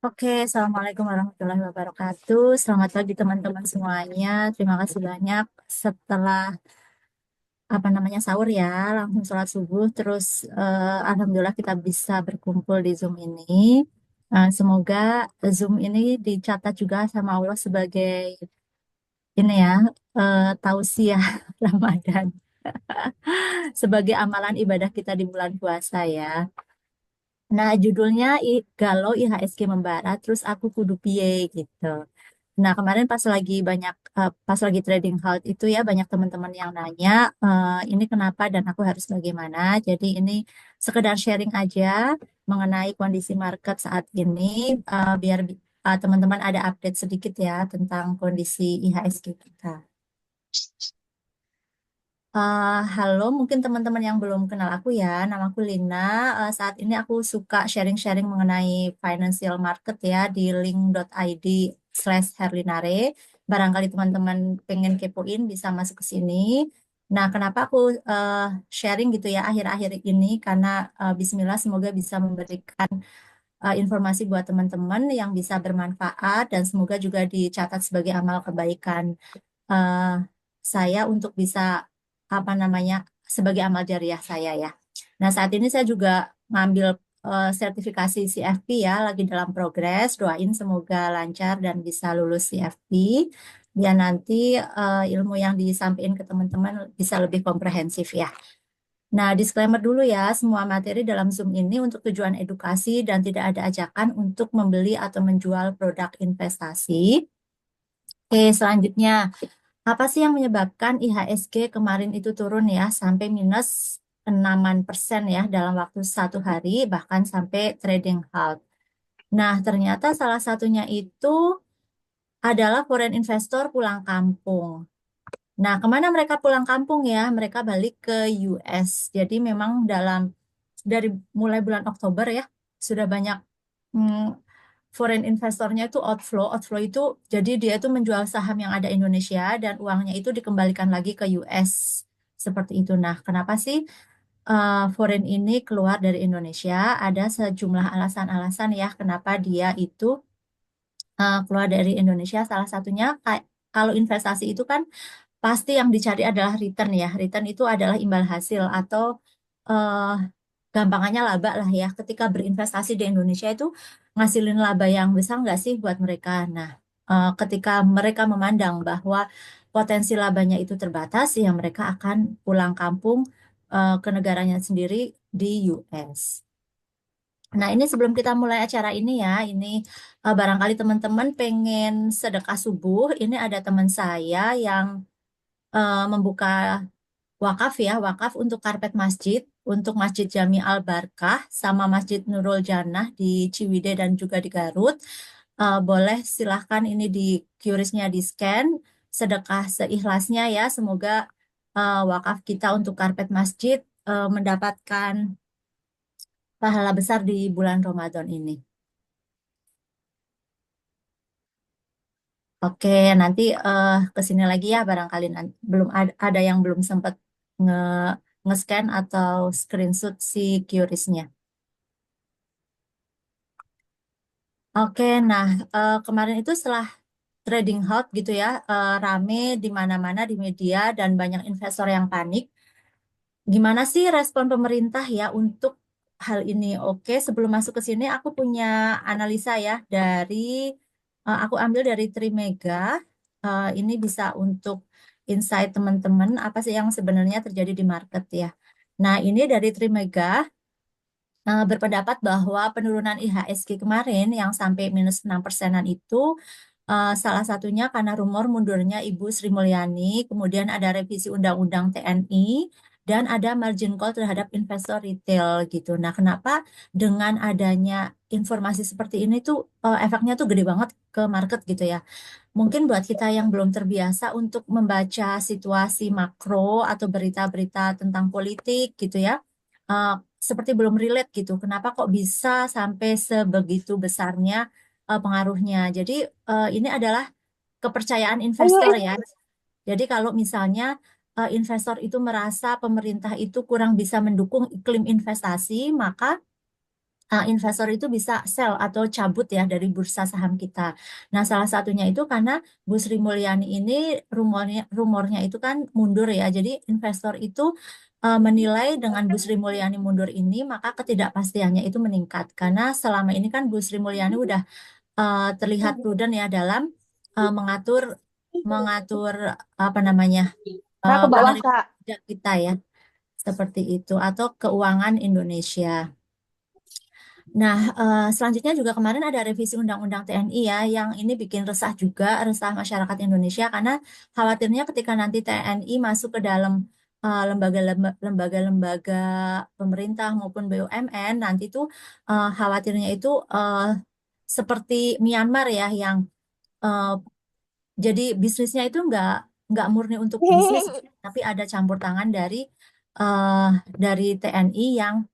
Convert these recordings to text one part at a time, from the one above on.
Oke, Assalamualaikum warahmatullahi wabarakatuh. Selamat pagi teman-teman semuanya. Terima kasih banyak setelah sahur ya, langsung sholat subuh. Terus alhamdulillah kita bisa berkumpul di Zoom ini. Semoga Zoom ini dicatat juga sama Allah sebagai ini ya, tausiah Ramadan, sebagai amalan ibadah kita di bulan puasa ya. Nah, judulnya Galau IHSG membara, terus aku kudu piye gitu. Nah, kemarin pas lagi trading halt itu ya banyak teman-teman yang nanya ini kenapa dan aku harus bagaimana. Jadi ini sekedar sharing aja mengenai kondisi market saat ini biar teman-teman ada update sedikit ya tentang kondisi IHSG kita. Halo, mungkin teman-teman yang belum kenal aku ya, namaku Lina. Saat ini aku suka sharing-sharing mengenai financial market ya di link.id/herlinare. Barangkali teman-teman pengen kepoin bisa masuk ke sini. Nah, kenapa aku eh, sharing gitu ya akhir-akhir ini? Karena Bismillah semoga bisa memberikan informasi buat teman-teman yang bisa bermanfaat dan semoga juga dicatat sebagai amal kebaikan eh, saya untuk bisa sebagai amal jariah saya ya. Nah, saat ini saya juga ngambil sertifikasi CFP ya, lagi dalam progres. Doain semoga lancar dan bisa lulus CFP. Biar nanti ilmu yang disampaikan ke teman-teman bisa lebih komprehensif ya. Nah, disclaimer dulu ya, semua materi dalam Zoom ini untuk tujuan edukasi dan tidak ada ajakan untuk membeli atau menjual produk investasi. Oke, selanjutnya. Apa sih yang menyebabkan IHSG kemarin itu turun ya sampai minus 6% ya dalam waktu satu hari bahkan sampai trading halt. Nah, ternyata salah satunya itu adalah foreign investor pulang kampung. Nah, kemana mereka pulang kampung ya? Mereka balik ke US. Jadi memang dari mulai bulan Oktober ya sudah banyak hmm, foreign investornya itu outflow. Outflow itu jadi dia itu menjual saham yang ada Indonesia dan uangnya itu dikembalikan lagi ke US. Seperti itu. Nah, kenapa sih foreign ini keluar dari Indonesia? Ada sejumlah alasan-alasan ya kenapa dia itu keluar dari Indonesia. Salah satunya kalau investasi itu kan pasti yang dicari adalah return ya. Return itu adalah imbal hasil atau eh, gampangannya laba lah ya. Ketika berinvestasi di Indonesia itu ngasilin laba yang besar nggak sih buat mereka? Nah, ketika mereka memandang bahwa potensi labanya itu terbatas, ya mereka akan pulang kampung ke negaranya sendiri di US. Nah, ini sebelum kita mulai acara ini ya, ini barangkali teman-teman pengen sedekah subuh. Ini ada teman saya yang membuka wakaf ya, wakaf untuk karpet masjid, untuk Masjid Jami Al Barkah sama Masjid Nurul Jannah di Ciwidey dan juga di Garut. Boleh silahkan ini di QRIS-nya di scan, sedekah seikhlasnya ya. Semoga wakaf kita untuk karpet masjid mendapatkan pahala besar di bulan Ramadan ini. Oke, nanti ke sini lagi ya barangkali belum ada yang belum sempat nge nge-scan atau screenshot si QRIS-nya. Oke, nah kemarin itu setelah trading hot gitu ya, rame di mana-mana di media dan banyak investor yang panik. Gimana sih respon pemerintah ya untuk hal ini? Oke, sebelum masuk ke sini aku punya analisa ya aku ambil dari Trimega. Ini bisa untuk insight teman-teman apa sih yang sebenarnya terjadi di market ya. Nah, ini dari Trimega berpendapat bahwa penurunan IHSG kemarin yang sampai minus 6%-an itu salah satunya karena rumor mundurnya Ibu Sri Mulyani, kemudian ada revisi Undang-Undang TNI, dan ada margin call terhadap investor retail gitu. Nah, kenapa dengan adanya informasi seperti ini tuh efeknya tuh gede banget ke market gitu ya. Mungkin buat kita yang belum terbiasa untuk membaca situasi makro atau berita-berita tentang politik gitu ya, eh, seperti belum relate gitu. Kenapa kok bisa sampai sebegitu besarnya pengaruhnya? Jadi ini adalah kepercayaan investor ya. Jadi kalau misalnya investor itu merasa pemerintah itu kurang bisa mendukung iklim investasi, maka investor itu bisa sell atau cabut ya dari bursa saham kita. Nah, salah satunya itu karena Bu Sri Mulyani ini rumornya itu kan mundur ya. Jadi investor itu menilai dengan Bu Sri Mulyani mundur ini, maka ketidakpastiannya itu meningkat. Karena selama ini kan Bu Sri Mulyani udah terlihat prudent ya dalam mengatur mengatur apa namanya Kak, ke bawah, penerimaan Kak. pajak kita ya, seperti itu atau keuangan Indonesia. Nah, selanjutnya juga kemarin ada revisi Undang-Undang TNI ya, yang ini bikin resah juga, resah masyarakat Indonesia karena khawatirnya ketika nanti TNI masuk ke dalam lembaga-lembaga pemerintah maupun BUMN, nanti tuh khawatirnya itu seperti Myanmar ya, yang eh, jadi bisnisnya itu nggak murni untuk bisnis, tapi ada campur tangan eh, dari TNI yang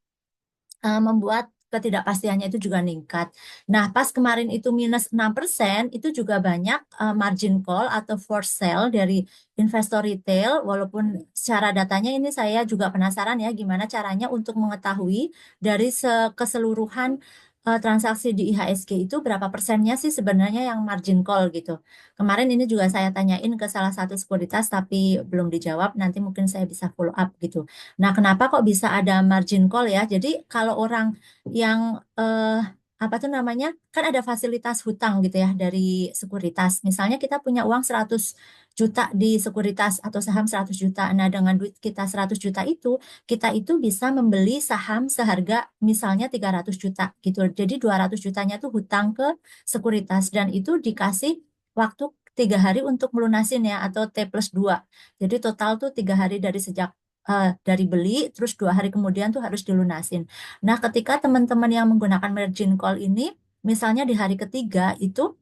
membuat ketidakpastiannya itu juga meningkat. Nah, pas kemarin itu -6%, itu juga banyak margin call atau forced sale dari investor retail, walaupun secara datanya ini saya juga penasaran ya gimana caranya untuk mengetahui dari keseluruhan transaksi di IHSG itu berapa persennya sih sebenarnya yang margin call gitu. Kemarin ini juga saya tanyain ke salah satu sekuritas tapi belum dijawab, nanti mungkin saya bisa follow up gitu. Nah, kenapa kok bisa ada margin call ya? Jadi kalau orang yang apa tuh namanya? Kan ada fasilitas hutang gitu ya dari sekuritas. Misalnya kita punya uang 100 juta di sekuritas atau saham 100 juta. Nah, dengan duit kita 100 juta itu, kita itu bisa membeli saham seharga misalnya 300 juta gitu. Jadi 200 jutanya tuh hutang ke sekuritas dan itu dikasih waktu 3 hari untuk melunasin ya atau T+2. Jadi total tuh 3 hari dari beli, terus 2 hari kemudian tuh harus dilunasin. Nah, ketika teman-teman yang menggunakan margin call ini, misalnya di hari ketiga itu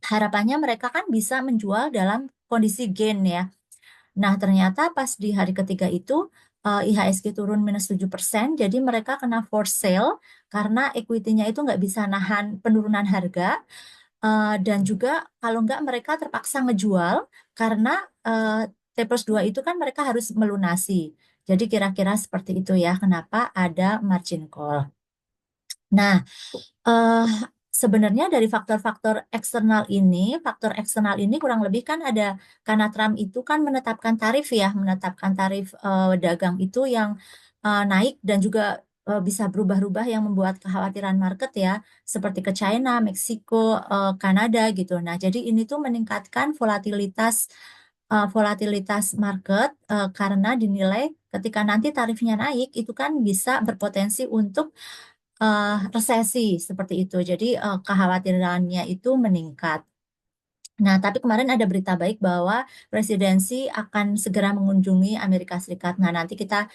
harapannya mereka kan bisa menjual dalam kondisi gain ya. Nah, ternyata pas di hari ketiga itu IHSG turun -7%, jadi mereka kena forced sale karena equity-nya itu nggak bisa nahan penurunan harga. Dan juga kalau nggak mereka terpaksa ngejual karena eh, T+2 itu kan mereka harus melunasi. Jadi kira-kira seperti itu ya kenapa ada margin call. Nah, eh, sebenarnya dari faktor eksternal ini kurang lebih kan ada karena Trump itu kan menetapkan tarif dagang itu yang naik dan juga bisa berubah-ubah yang membuat kekhawatiran market ya, seperti ke China, Meksiko, Kanada gitu. Nah, jadi ini tuh meningkatkan volatilitas market karena dinilai ketika nanti tarifnya naik itu kan bisa berpotensi untuk resesi seperti itu. Jadi kekhawatirannya itu meningkat. Nah, tapi kemarin ada berita baik bahwa presidensi akan segera mengunjungi Amerika Serikat. Nah, nanti kita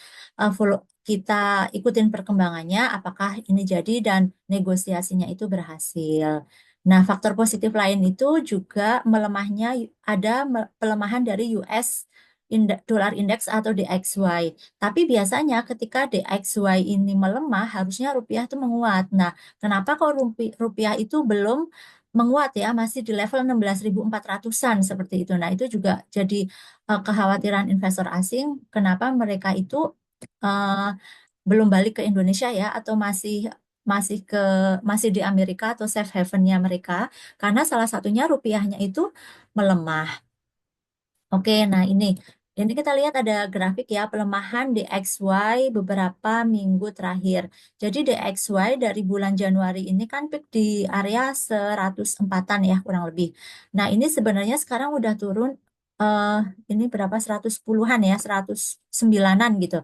ikutin perkembangannya, apakah ini jadi dan negosiasinya itu berhasil. Nah, faktor positif lain itu juga pelemahan dari US dollar index atau DXY. Tapi biasanya ketika DXY ini melemah, harusnya rupiah itu menguat. Nah, kenapa kok rupiah itu belum menguat ya, masih di level 16.400-an seperti itu. Nah, itu juga jadi kekhawatiran investor asing, kenapa mereka itu eh, belum balik ke Indonesia ya, atau masih ke masih di Amerika atau safe havennya mereka, karena salah satunya rupiahnya itu melemah. Oke, nah ini kita lihat ada grafik ya pelemahan DXY beberapa minggu terakhir. Jadi DXY dari bulan Januari ini kan peak di area 104-an ya kurang lebih. Nah, ini sebenarnya sekarang udah turun eh ini berapa 110-an ya, 109-an gitu.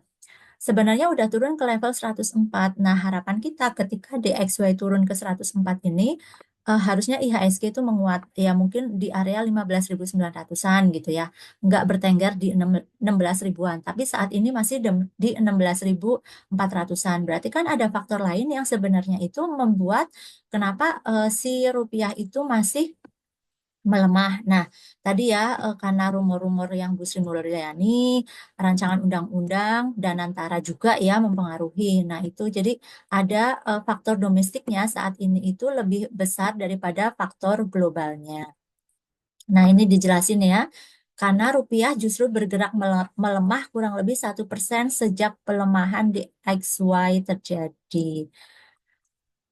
Sebenarnya udah turun ke level 104. Nah, harapan kita ketika DXY turun ke 104 ini, harusnya IHSG itu menguat. Ya, mungkin di area 15.900-an gitu ya. Nggak bertengger di 16 ribuan. Tapi saat ini masih di 16.400-an. Berarti kan ada faktor lain yang sebenarnya itu membuat kenapa si rupiah itu masih melemah. Nah, tadi ya karena rumor-rumor yang Bu Sri Mulyani, rancangan undang-undang dan antara juga ya mempengaruhi. Nah, itu jadi ada faktor domestiknya saat ini itu lebih besar daripada faktor globalnya. Nah, ini dijelasin ya. Karena rupiah justru bergerak melemah kurang lebih 1% sejak pelemahan di XY terjadi.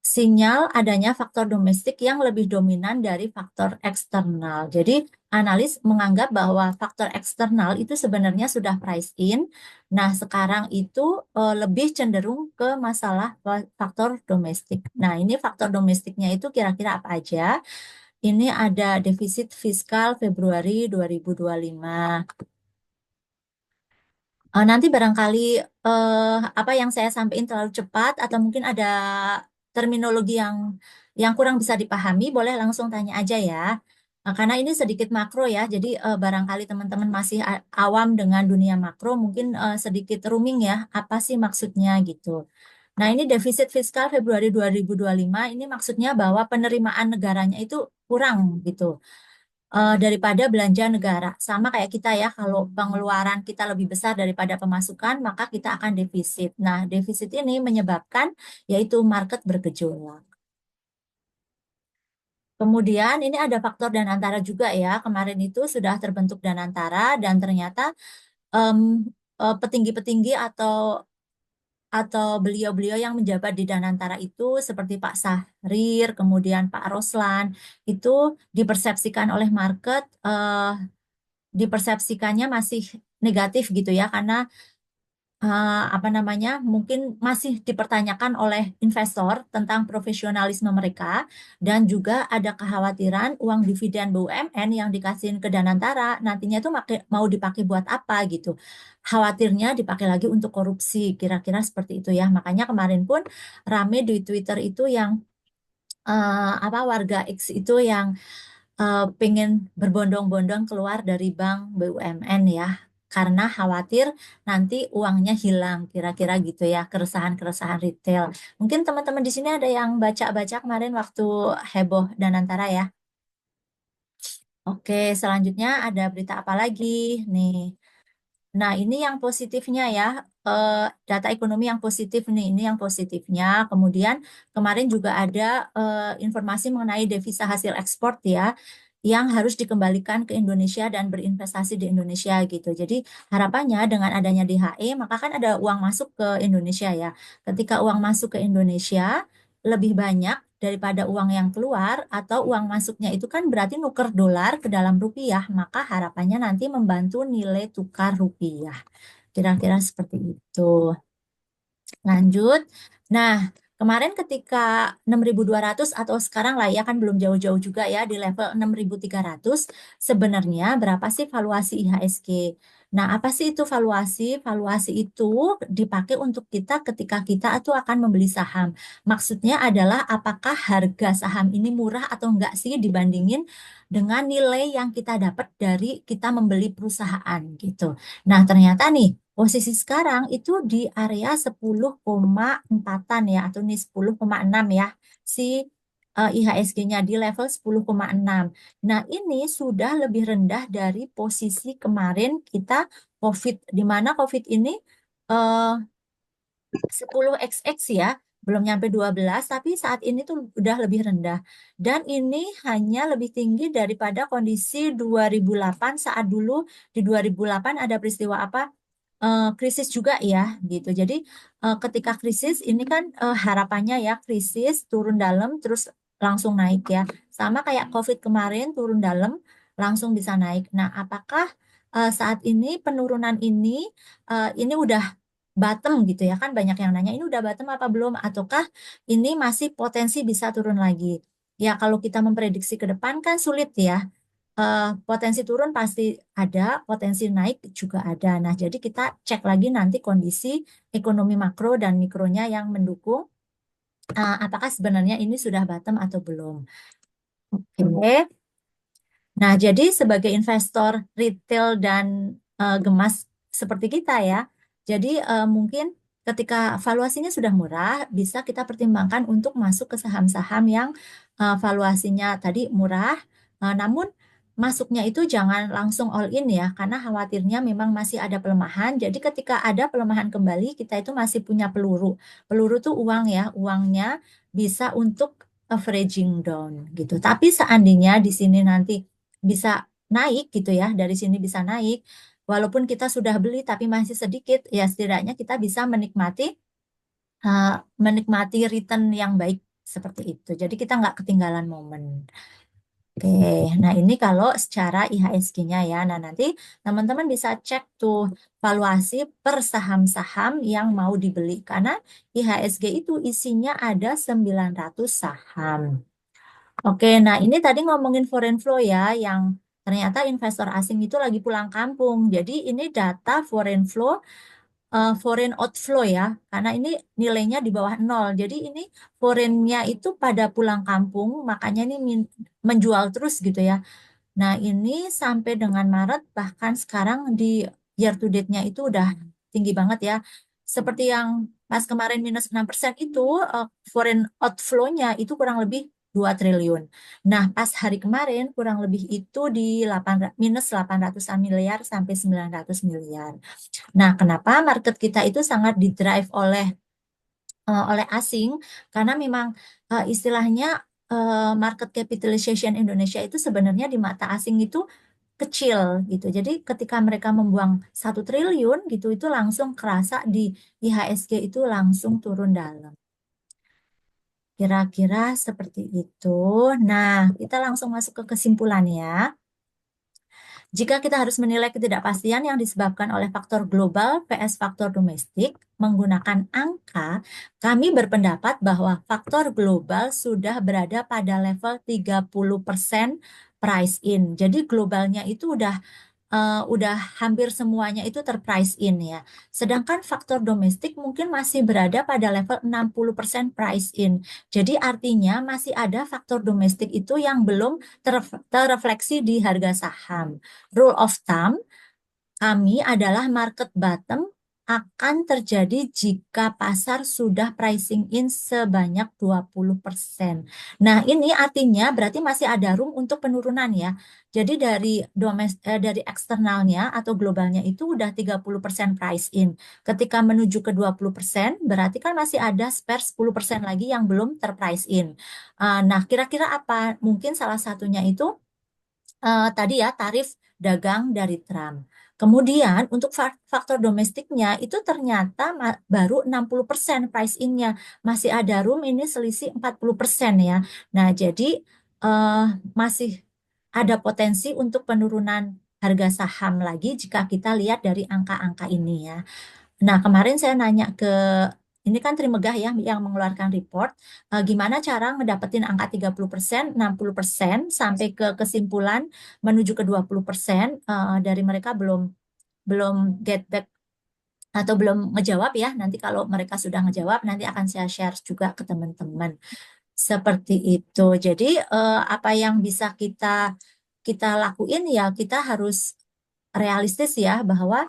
sinyal adanya faktor domestik yang lebih dominan dari faktor eksternal. Jadi, analis menganggap bahwa faktor eksternal itu sebenarnya sudah price in. Nah, sekarang itu lebih cenderung ke masalah faktor domestik. Nah, ini faktor domestiknya itu kira-kira apa aja? Ini ada defisit fiskal Februari 2025. Nanti barangkali apa yang saya sampaikan terlalu cepat atau mungkin ada terminologi yang kurang bisa dipahami, boleh langsung tanya aja ya. Karena ini sedikit makro ya, jadi barangkali teman-teman masih awam dengan dunia makro, mungkin sedikit rooming ya, apa sih maksudnya gitu. Nah, ini defisit fiskal Februari 2025 ini maksudnya bahwa penerimaan negaranya itu kurang gitu daripada belanja negara. Sama kayak kita ya, kalau pengeluaran kita lebih besar daripada pemasukan, maka kita akan defisit. Nah, defisit ini menyebabkan yaitu market bergejolak. Kemudian ini ada faktor dan antara juga ya. Kemarin itu sudah terbentuk dan antara dan ternyata em, petinggi-petinggi atau beliau-beliau yang menjabat di Danantara itu seperti Pak Sahrir, kemudian Pak Roslan, itu dipersepsikan oleh market dipersepsikannya masih negatif gitu ya karena apa namanya mungkin masih dipertanyakan oleh investor tentang profesionalisme mereka dan juga ada kekhawatiran uang dividen BUMN yang dikasihin ke Danantara nantinya itu mau dipakai buat apa gitu. Khawatirnya dipakai lagi untuk korupsi, kira-kira seperti itu ya. Makanya kemarin pun rame di Twitter itu yang apa warga X itu yang pengen berbondong-bondong keluar dari bank BUMN ya, karena khawatir nanti uangnya hilang, kira-kira gitu ya, keresahan-keresahan retail. Mungkin teman-teman di sini ada yang baca-baca kemarin waktu heboh dan antara ya. Oke, selanjutnya ada berita apa lagi nih? Nah, ini yang positifnya ya, eh, data ekonomi yang positif nih, ini yang positifnya. Kemudian kemarin juga ada informasi mengenai devisa hasil ekspor ya, yang harus dikembalikan ke Indonesia dan berinvestasi di Indonesia gitu. Jadi harapannya dengan adanya DHE, maka kan ada uang masuk ke Indonesia ya. Ketika uang masuk ke Indonesia, lebih banyak daripada uang yang keluar atau uang masuknya itu kan berarti nuker dolar ke dalam rupiah, maka harapannya nanti membantu nilai tukar rupiah. Kira-kira seperti itu. Lanjut. Nah, kemarin ketika 6.200 atau sekarang lah ya kan belum jauh-jauh juga ya di level 6.300 sebenarnya berapa sih valuasi IHSG? Nah, apa sih itu valuasi? Valuasi itu dipakai untuk kita ketika kita itu akan membeli saham. Maksudnya adalah apakah harga saham ini murah atau enggak sih dibandingin dengan nilai yang kita dapat dari kita membeli perusahaan gitu. Nah, ternyata nih posisi sekarang itu di area 10,4-an ya atau nih 10,6 ya si IHSG-nya di level 10,6. Nah, ini sudah lebih rendah dari posisi kemarin kita COVID di mana COVID ini eh, 10xx ya, belum nyampe 12, tapi saat ini tuh udah lebih rendah. Dan ini hanya lebih tinggi daripada kondisi 2008 saat dulu di 2008 ada peristiwa apa? Krisis juga ya gitu. Jadi ketika krisis ini kan harapannya ya krisis turun dalam terus langsung naik ya. Sama kayak COVID kemarin turun dalam langsung bisa naik. Nah, apakah saat ini penurunan ini udah bottom gitu ya kan banyak yang nanya ini udah bottom apa belum ataukah ini masih potensi bisa turun lagi. Ya, kalau kita memprediksi ke depan kan sulit ya. Potensi turun pasti ada, potensi naik juga ada. Nah, jadi kita cek lagi nanti kondisi ekonomi makro dan mikronya yang mendukung apakah sebenarnya ini sudah bottom atau belum. Oke. Nah, jadi sebagai investor retail dan gemas seperti kita ya, jadi mungkin ketika valuasinya sudah murah, bisa kita pertimbangkan untuk masuk ke saham-saham yang valuasinya tadi murah, namun masuknya itu jangan langsung all in ya, karena khawatirnya memang masih ada pelemahan. Jadi ketika ada pelemahan kembali, kita itu masih punya peluru. Peluru tuh uang ya, uangnya bisa untuk averaging down gitu. Tapi seandainya di sini nanti bisa naik gitu ya, dari sini bisa naik, walaupun kita sudah beli tapi masih sedikit, ya setidaknya kita bisa menikmati uh, menikmati return yang baik Seperti itu. Jadi kita nggak ketinggalan momen. Oke, nah ini kalau secara IHSG-nya ya. Nah nanti teman-teman bisa cek tuh valuasi per saham-saham yang mau dibeli. Karena IHSG itu isinya ada 900 saham. Oke, nah ini tadi ngomongin foreign flow ya, yang ternyata investor asing itu lagi pulang kampung. Jadi ini data foreign flow, foreign outflow ya, karena ini nilainya di bawah nol. Jadi ini foreign-nya itu pada pulang kampung, makanya ini menjual terus gitu ya. Nah, ini sampai dengan Maret, bahkan sekarang di year to date-nya itu udah tinggi banget ya. Seperti yang pas kemarin minus 6% itu, foreign outflow-nya itu kurang lebih 2 triliun. Nah, pas hari kemarin kurang lebih itu di minus 800-an miliar sampai 900 miliar. Nah, kenapa market kita itu sangat didrive oleh asing karena memang istilahnya market capitalization Indonesia itu sebenarnya di mata asing itu kecil gitu. Jadi ketika mereka membuang 1 triliun gitu itu langsung kerasa di IHSG itu langsung turun dalam. Kira-kira seperti itu. Nah, kita langsung masuk ke kesimpulannya. Jika kita harus menilai ketidakpastian yang disebabkan oleh faktor global vs faktor domestik menggunakan angka, kami berpendapat bahwa faktor global sudah berada pada level 30% price in. Jadi globalnya itu udah hampir semuanya itu terprice in ya. Sedangkan faktor domestik mungkin masih berada pada level 60% price in. Jadi artinya masih ada faktor domestik itu yang belum terrefleksi di harga saham. Rule of thumb kami adalah market bottom akan terjadi jika pasar sudah pricing in sebanyak 20%. Nah, ini artinya berarti masih ada room untuk penurunan ya. Jadi dari eksternalnya atau globalnya itu udah 30% price in. Ketika menuju ke 20%, berarti kan masih ada spare 10% lagi yang belum terprice in. Nah, kira-kira apa? Mungkin salah satunya itu tadi ya tarif dagang dari Trump. Kemudian untuk faktor domestiknya itu ternyata baru 60% price in-nya. Masih ada room ini selisih 40% ya. Nah, jadi eh, masih ada potensi untuk penurunan harga saham lagi jika kita lihat dari angka-angka ini ya. Nah, kemarin saya nanya ke ini kan Trimegah ya yang mengeluarkan report, gimana cara ngedapetin angka 30%, 60% sampai ke kesimpulan menuju ke 20%, dari mereka belum belum get back atau belum ngejawab ya. Nanti kalau mereka sudah ngejawab nanti akan saya share juga ke teman-teman. Seperti itu. Jadi apa yang bisa kita kita lakuin ya kita harus realistis ya bahwa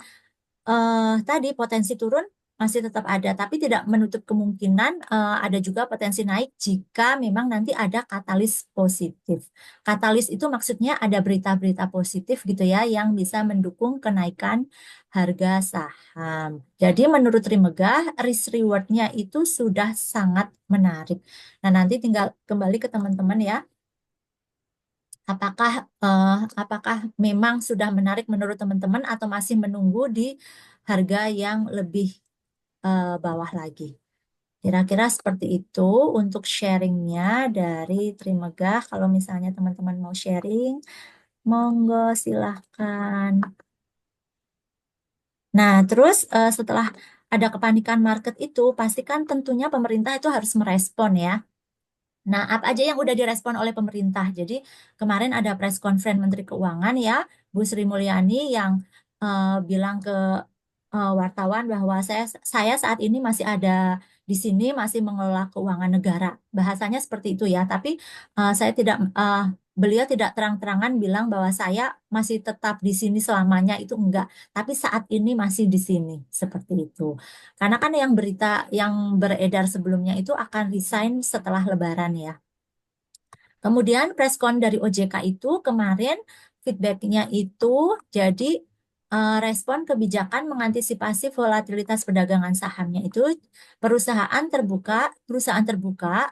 tadi potensi turun masih tetap ada, tapi tidak menutup kemungkinan ada juga potensi naik jika memang nanti ada katalis positif. Katalis itu maksudnya ada berita-berita positif gitu ya, yang bisa mendukung kenaikan harga saham. Jadi menurut Trimegah, risk reward-nya itu sudah sangat menarik. Nah, nanti tinggal kembali ke teman-teman ya. Apakah apakah memang sudah menarik menurut teman-teman atau masih menunggu di harga yang lebih bawah lagi? Kira-kira seperti itu untuk sharingnya dari Trimegah. Kalau misalnya teman-teman mau sharing, monggo silahkan. Nah, terus setelah ada kepanikan market itu, pastikan tentunya pemerintah itu harus merespon ya. Nah, apa aja yang udah direspon oleh pemerintah? Jadi kemarin ada press conference Menteri Keuangan ya, Bu Sri Mulyani yang bilang ke wartawan bahwa saya saat ini masih ada di sini masih mengelola keuangan negara. Bahasanya seperti itu ya, tapi saya tidak beliau tidak terang-terangan bilang bahwa saya masih tetap di sini selamanya itu enggak, tapi saat ini masih di sini seperti itu. Karena kan yang berita yang beredar sebelumnya itu akan resign setelah Lebaran ya. Kemudian preskon dari OJK itu kemarin feedbacknya itu jadi respon kebijakan mengantisipasi volatilitas perdagangan sahamnya itu perusahaan terbuka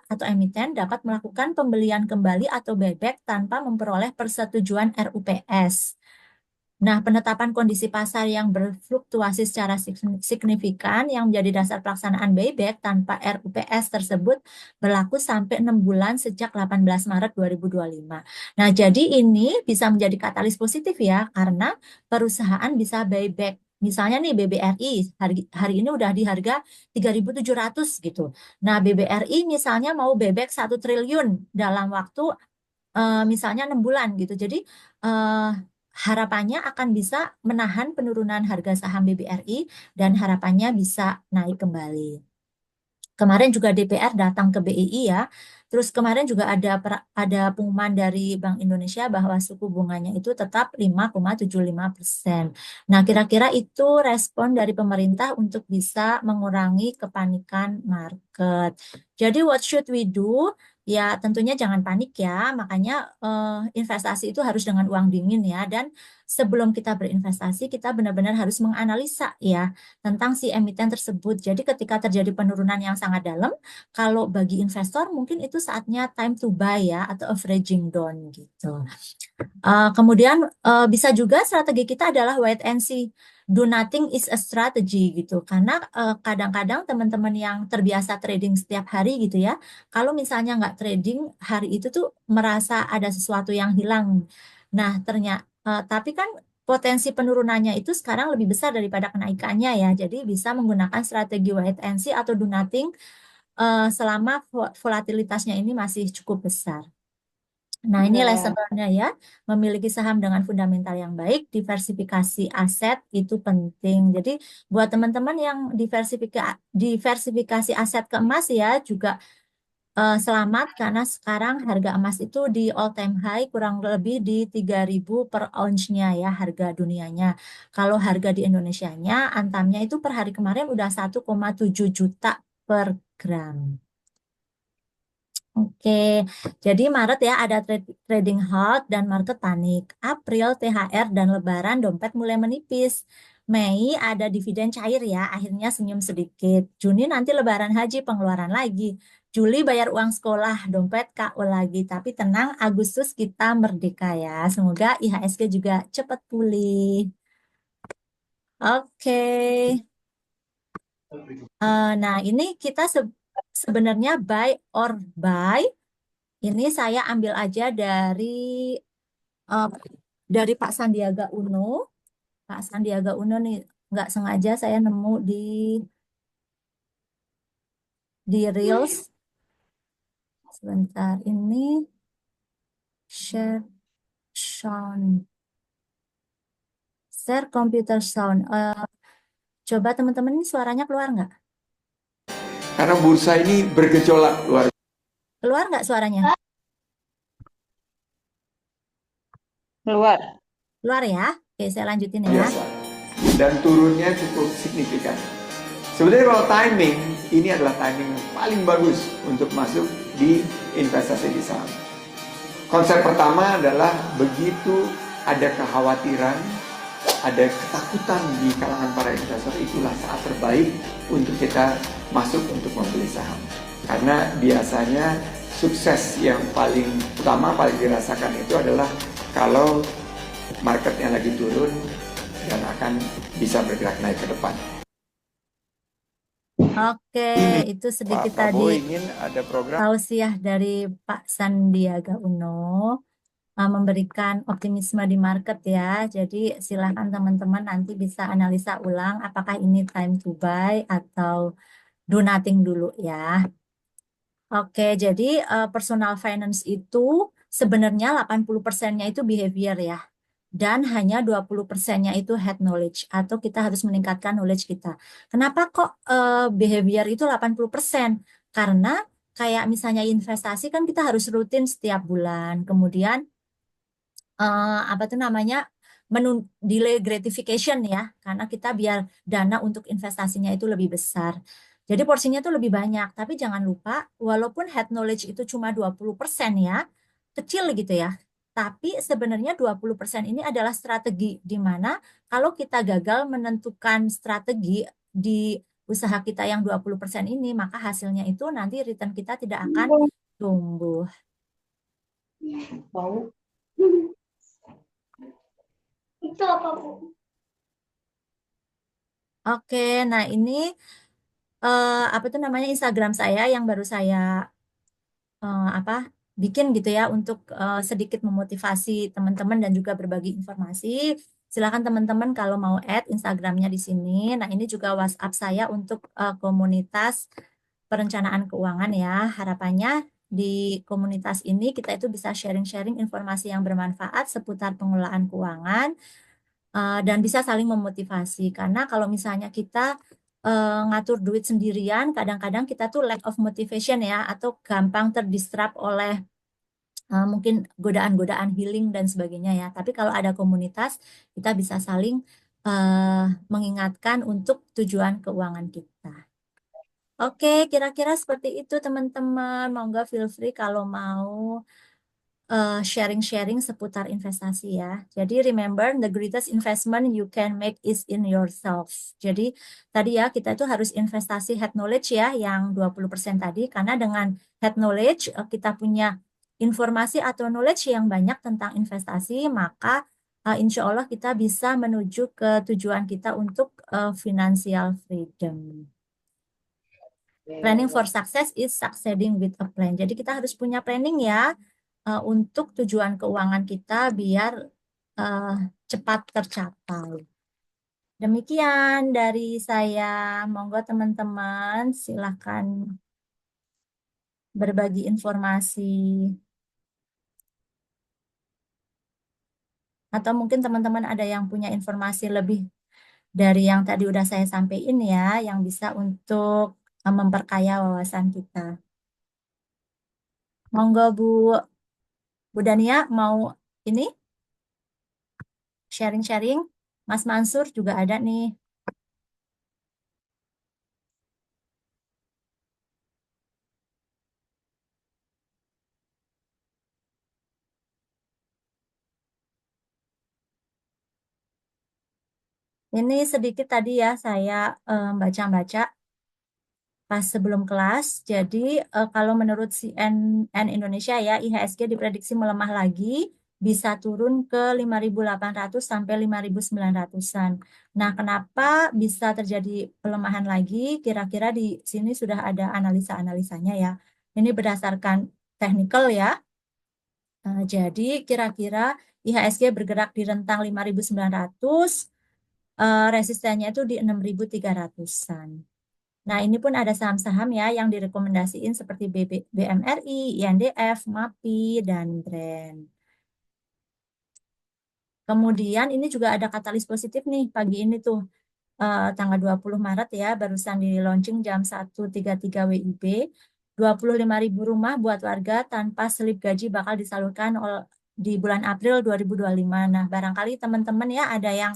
atau emiten dapat melakukan pembelian kembali atau buyback tanpa memperoleh persetujuan RUPS. Nah, penetapan kondisi pasar yang berfluktuasi secara signifikan yang menjadi dasar pelaksanaan buyback tanpa RUPS tersebut berlaku sampai 6 bulan sejak 18 Maret 2025. Nah, jadi ini bisa menjadi katalis positif ya, karena perusahaan bisa buyback. Misalnya nih BBRI hari ini udah di harga 3.700 gitu. Nah, BBRI misalnya mau buyback 1 triliun dalam waktu misalnya 6 bulan gitu. Jadi eh, harapannya akan bisa menahan penurunan harga saham BBRI dan harapannya bisa naik kembali. Kemarin juga DPR datang ke BII ya. Terus kemarin juga ada pengumuman dari Bank Indonesia bahwa suku bunganya itu tetap 5,75%. Nah, kira-kira itu respon dari pemerintah untuk bisa mengurangi kepanikan market. Jadi what should we do? Ya, tentunya jangan panik ya. Makanya investasi itu harus dengan uang dingin ya. Dan sebelum kita berinvestasi, kita benar-benar harus menganalisa ya tentang si emiten tersebut. Jadi ketika terjadi penurunan yang sangat dalam, kalau bagi investor mungkin itu saatnya time to buy ya atau averaging down gitu. Kemudian bisa juga strategi kita adalah wait and see. Do nothing is a strategy gitu. Karena kadang-kadang teman-teman yang terbiasa trading setiap hari gitu ya, kalau misalnya nggak trading hari itu tuh merasa ada sesuatu yang hilang. Nah, ternyata tapi kan potensi penurunannya itu sekarang lebih besar daripada kenaikannya ya. Jadi bisa menggunakan strategi wait and see atau do nothing selama volatilitasnya ini masih cukup besar. Nah, ini lesson Benar. learn-nya ya. Memiliki saham dengan fundamental yang baik, diversifikasi aset itu penting. Jadi, buat teman-teman yang diversifikasi aset ke emas ya, juga selamat karena sekarang harga emas itu di all time high kurang lebih di 3.000 per ounce-nya ya harga dunianya. Kalau harga di Indonesianya, Antamnya itu per hari kemarin udah 1,7 juta per gram. Oke, jadi Maret ya ada trading halt dan market panik. April THR dan Lebaran dompet mulai menipis. Mei ada dividen cair ya, akhirnya senyum sedikit. Juni nanti Lebaran haji pengeluaran lagi. Juli bayar uang sekolah, dompet KO lagi. Tapi tenang, Agustus kita merdeka ya. Semoga IHSG juga cepat pulih. Oke. Nah, ini kita sebenarnya buy or buy. Ini saya ambil aja eh, dari Pak Sandiaga Uno. Pak Sandiaga Uno nih nggak sengaja saya nemu di Reels. Sebentar ini share sound, share computer sound. Coba teman-teman ini suaranya keluar nggak? Karena bursa ini bergejolak luar Keluar nggak suaranya? Keluar. Keluar ya? Oke, saya lanjutin ya. biasa dan turunnya cukup signifikan. Sebenarnya kalau timing, ini adalah timing yang paling bagus untuk masuk di investasi di saham. Konsep pertama adalah begitu ada kekhawatiran, ada ketakutan di kalangan para investor, itulah saat terbaik untuk kita masuk untuk membeli saham. Karena biasanya sukses yang paling utama, paling dirasakan itu adalah kalau marketnya lagi turun dan akan bisa bergerak naik ke depan. Oke, Ini itu Pak sedikit tadi Prabowo ingin ada program tausiah dari Pak Sandiaga Uno. Memberikan optimisme di market ya. Jadi silakan teman-teman nanti bisa analisa ulang apakah ini time to buy atau do nothing dulu ya. Oke, jadi personal finance itu sebenarnya 80%-nya itu behavior ya. Dan hanya 20%-nya itu head knowledge atau kita harus meningkatkan knowledge kita. Kenapa kok behavior itu 80%? Karena kayak misalnya investasi kan kita harus rutin setiap bulan. Kemudian apa tuh namanya delay gratification ya karena kita biar dana untuk investasinya itu lebih besar. Jadi porsinya tuh lebih banyak, tapi jangan lupa walaupun head knowledge itu cuma 20% ya, kecil gitu ya. Tapi sebenarnya 20% ini adalah strategi di mana kalau kita gagal menentukan strategi di usaha kita yang 20% ini, maka hasilnya itu nanti return kita tidak akan tumbuh. Bau. Itu apa, Bu? Oke, nah ini apa tuh namanya Instagram saya yang baru saya apa bikin gitu ya untuk sedikit memotivasi teman-teman dan juga berbagi informasi. Silakan teman-teman kalau mau add Instagramnya di sini. Nah ini juga WhatsApp saya untuk komunitas perencanaan keuangan ya. Harapannya di komunitas ini kita itu bisa sharing-sharing informasi yang bermanfaat seputar pengelolaan keuangan dan bisa saling memotivasi. Karena kalau misalnya kita ngatur duit sendirian, kadang-kadang kita tuh lack of motivation ya, atau gampang terdistract oleh mungkin godaan-godaan healing dan sebagainya ya. Tapi kalau ada komunitas, kita bisa saling mengingatkan untuk tujuan keuangan kita. Oke, kira-kira seperti itu teman-teman. Monggo feel free kalau mau sharing-sharing seputar investasi ya. Jadi remember the greatest investment you can make is in yourself. Jadi tadi ya kita itu harus investasi head knowledge ya yang 20% tadi karena dengan head knowledge kita punya informasi atau knowledge yang banyak tentang investasi maka insya Allah kita bisa menuju ke tujuan kita untuk financial freedom. Planning for success is succeeding with a plan. Jadi kita harus punya planning ya untuk tujuan keuangan kita biar uh, cepat tercapai. Demikian dari saya. Monggo teman-teman silakan berbagi informasi. Atau mungkin teman-teman ada yang punya informasi lebih dari yang tadi udah saya sampaikan ya, yang bisa untuk memperkaya wawasan kita. Monggo Bu Dania mau ini sharing-sharing. Mas Mansur juga ada nih. Ini sedikit tadi ya saya baca-baca pas sebelum kelas. Jadi kalau menurut CNN Indonesia ya, IHSG diprediksi melemah lagi, bisa turun ke 5.800 sampai 5.900-an. Nah, kenapa bisa terjadi pelemahan lagi? Kira-kira di sini sudah ada analisa-analisanya ya. Ini berdasarkan technical ya. Jadi kira-kira IHSG bergerak di rentang 5.900, resistennya itu di 6.300-an. Nah, ini pun ada saham-saham ya yang direkomendasiin seperti BMRI, INDF, MAPI, dan BRAND. Kemudian ini juga ada katalis positif nih pagi ini tuh tanggal 20 Maret ya barusan di launching jam 1.33 WIB. 25.000 rumah buat warga tanpa selip gaji bakal disalurkan di bulan April 2025. Nah, barangkali teman-teman ya ada yang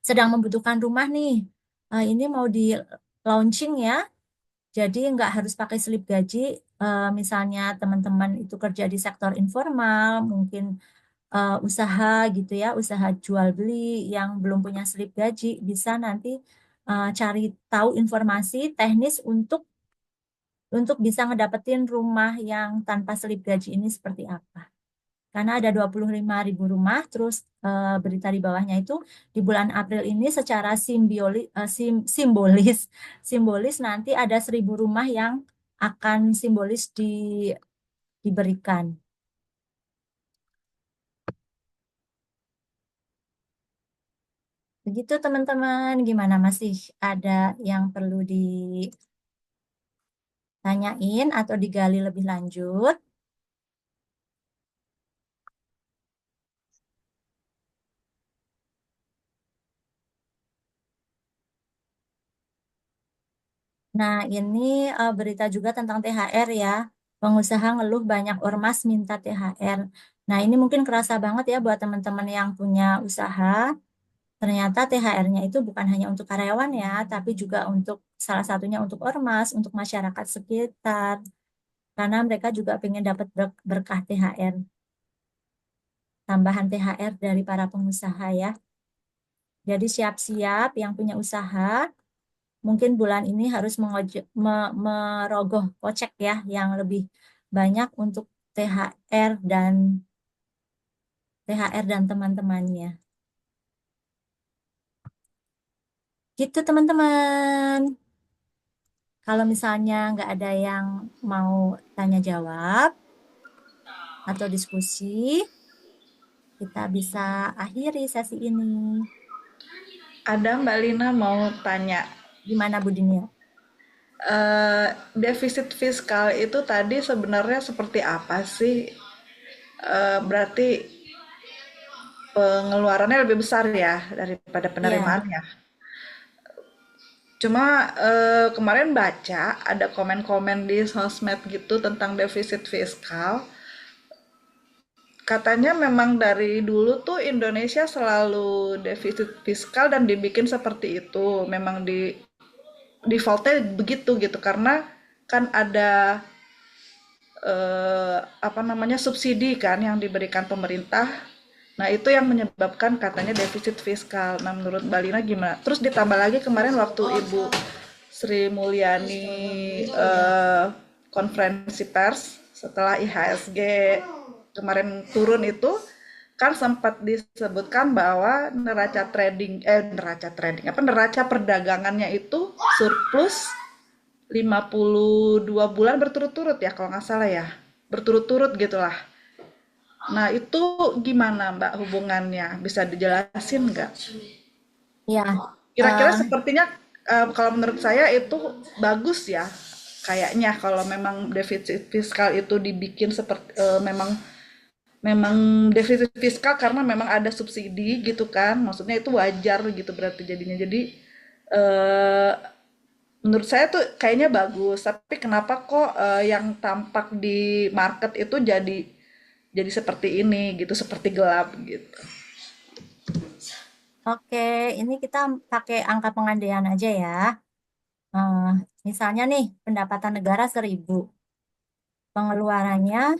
sedang membutuhkan rumah nih. Ini mau di launching ya. Jadi nggak harus pakai slip gaji. Misalnya teman-teman itu kerja di sektor informal, mungkin usaha gitu ya, usaha jual beli yang belum punya slip gaji, bisa nanti cari tahu informasi teknis untuk bisa ngedapetin rumah yang tanpa slip gaji ini seperti apa. Karena ada 25.000 rumah, terus berita di bawahnya itu di bulan April ini secara simbolis nanti ada 1.000 rumah yang akan simbolis diberikan. Begitu teman-teman, gimana masih ada yang perlu ditanyain atau digali lebih lanjut? Nah, ini berita juga tentang THR ya. Pengusaha ngeluh banyak ormas minta THR. Nah, ini mungkin kerasa banget ya buat teman-teman yang punya usaha. Ternyata THR-nya itu bukan hanya untuk karyawan ya, tapi juga untuk salah satunya untuk ormas, untuk masyarakat sekitar. Karena mereka juga pengen dapat berkah THR, tambahan THR dari para pengusaha ya. Jadi siap-siap yang punya usaha, mungkin bulan ini harus merogoh kocek ya yang lebih banyak untuk THR dan teman-temannya. Gitu teman-teman. Kalau misalnya nggak ada yang mau tanya jawab atau diskusi, kita bisa akhiri sesi ini. Ada Mbak Lina mau tanya, Gimana Bu Dinia? defisit fiskal itu tadi sebenarnya seperti apa sih? Berarti pengeluarannya lebih besar ya daripada Iya, penerimaannya. Cuma kemarin baca ada komen-komen di sosmed gitu tentang defisit fiskal. Katanya memang dari dulu tuh Indonesia selalu defisit fiskal dan dibikin seperti itu. Memang di defaultnya begitu gitu karena kan ada apa namanya subsidi kan yang diberikan pemerintah. Nah, itu yang menyebabkan katanya defisit fiskal. Nah, menurut Mbak Lina gimana? Terus ditambah lagi kemarin waktu Ibu Sri Mulyani konferensi pers setelah IHSG kemarin turun itu kan sempat disebutkan bahwa neraca trading apa neraca perdagangannya itu surplus 52 bulan berturut-turut ya kalau nggak salah ya. Berturut-turut gitulah. Nah, itu gimana Mbak hubungannya? Bisa dijelasin nggak? iya. Kira-kira Eh, sepertinya kalau menurut saya itu bagus ya. Kayaknya kalau memang defisit fiskal itu dibikin seperti memang memang defisit fiskal karena memang ada subsidi gitu kan. Maksudnya itu wajar gitu berarti jadinya. Jadi eh, menurut saya tuh kayaknya bagus, tapi kenapa kok yang tampak di market itu jadi seperti ini gitu, seperti gelap gitu. oke, ini kita pakai angka pengandaian aja ya. Eh, misalnya nih, pendapatan negara 1.000, pengeluarannya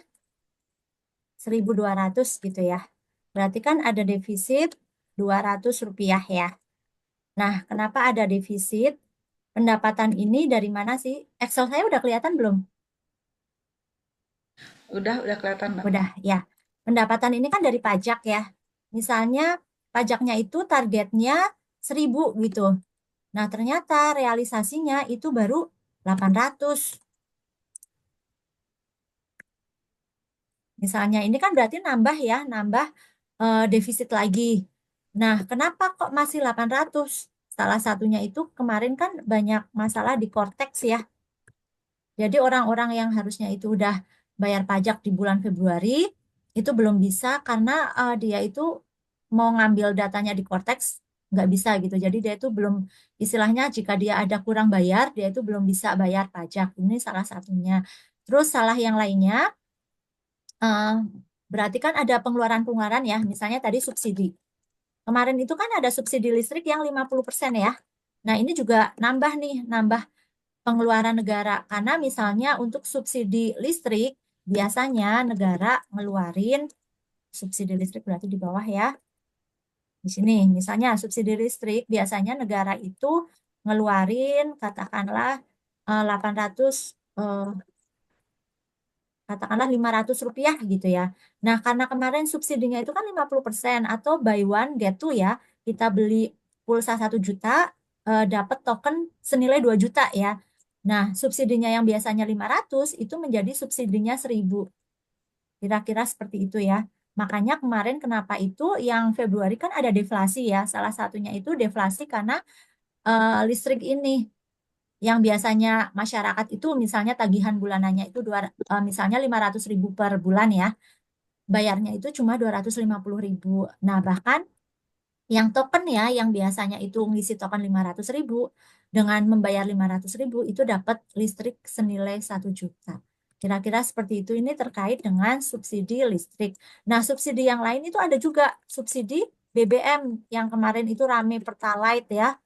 1.200 gitu ya. Berarti kan ada defisit Rp200 ya. Nah, kenapa ada defisit? Pendapatan ini dari mana sih? Excel saya udah kelihatan belum? Udah kelihatan, Mbak. Udah, ya. Pendapatan ini kan dari pajak ya. Misalnya pajaknya itu targetnya 1.000 gitu. Nah, ternyata realisasinya itu baru 800. Misalnya ini kan berarti nambah ya, nambah defisit lagi. Nah, kenapa kok masih 800? Salah satunya itu kemarin kan banyak masalah di Cortex ya. Jadi orang-orang yang harusnya itu udah bayar pajak di bulan Februari itu belum bisa karena dia itu mau ngambil datanya di Cortex nggak bisa gitu. Jadi dia itu belum istilahnya jika dia ada kurang bayar dia itu belum bisa bayar pajak. Ini salah satunya. Terus salah yang lainnya eh, berarti kan ada pengeluaran-pengeluaran ya. Misalnya tadi subsidi. Kemarin itu kan ada subsidi listrik yang 50% ya. Nah, ini juga nambah nih, nambah pengeluaran negara. Karena misalnya untuk subsidi listrik, biasanya negara ngeluarin subsidi listrik berarti di bawah ya. Di sini, misalnya subsidi listrik, biasanya negara itu ngeluarin katakanlah 800, eh, katakanlah Rp500 gitu ya. Nah, karena kemarin subsidinya itu kan 50% atau buy one get two ya. Kita beli pulsa 1 juta, dapat token senilai 2 juta ya. Nah, subsidinya yang biasanya 500 itu menjadi subsidinya 1.000. Kira-kira seperti itu ya. Makanya kemarin kenapa itu yang Februari kan ada deflasi ya. Salah satunya itu deflasi karena listrik ini yang biasanya masyarakat itu misalnya tagihan bulanannya itu misalnya 500.000 per bulan ya, bayarnya itu cuma 250.000. Nah, bahkan yang token ya, yang biasanya itu ngisi token 500.000, dengan membayar 500.000 itu dapat listrik senilai 1 juta. Kira-kira seperti itu, ini terkait dengan subsidi listrik. Nah, subsidi yang lain itu ada juga subsidi BBM yang kemarin itu rame Pertalite ya.